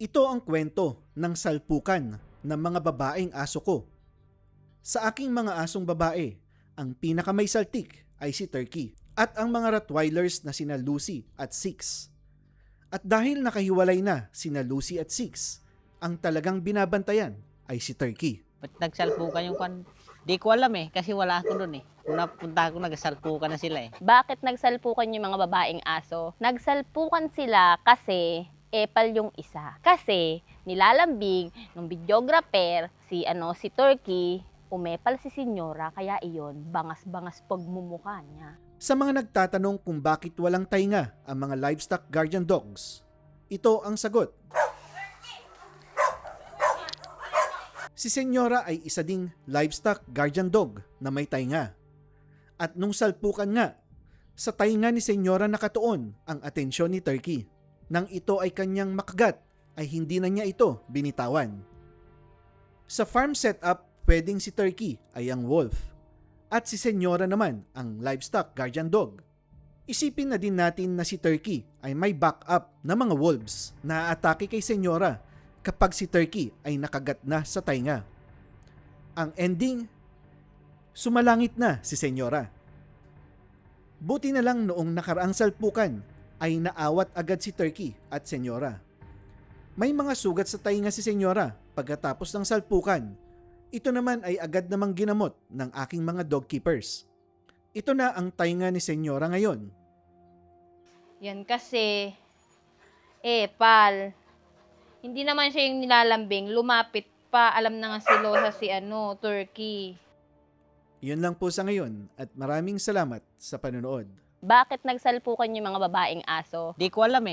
Ito ang kwento ng salpukan ng mga babaeng aso ko. Sa aking mga asong babae, ang pinakamay saltik ay si Turkey at ang mga Rottweilers na sina Lucy at Six. At dahil nakahiwalay na sina Lucy at Six, ang talagang binabantayan ay si Turkey. Ba't nagsalpukan yung kwan? Di ko alam kasi wala ako doon Kung napunta ako, nagsalpukan na sila Bakit nagsalpukan yung mga babaeng aso? Nagsalpukan sila kasi epal yung isa. Kasi nilalambing ng videographer si Turkey, umepal si Senyora, kaya iyon bangas-bangas pagmumukha niya. Sa mga nagtatanong kung bakit walang tainga ang mga livestock guardian dogs, ito ang sagot. Si Senyora ay isa ding livestock guardian dog na may tainga. At nung salpukan nga, sa tainga ni Senyora nakatuon ang atensyon ni Turkey. Nang ito ay kanyang makagat, ay hindi na niya ito binitawan. Sa farm setup, pwedeng si Turkey ay ang wolf at si Senyora naman ang livestock guardian dog. Isipin na din natin na si Turkey ay may backup na mga wolves na aatake kay Senyora kapag si Turkey ay nakagat na sa tainga. Ang ending, sumalangit na si Senyora. Buti na lang noong nakaraang salpukan ay naawat agad si Turkey at Senyora. May mga sugat sa tainga si Senyora pagkatapos ng salpukan. Ito naman ay agad namang ginamot ng aking mga dog keepers. Ito na ang tainga ni Senyora ngayon. Yan kasi, epal. Hindi naman siya yung nilalambing, lumapit pa, alam na nga si Losa Turkey. Yun lang po sa ngayon at maraming salamat sa panonood. Bakit nagsalpukan yung mga babaeng aso? Di ko alam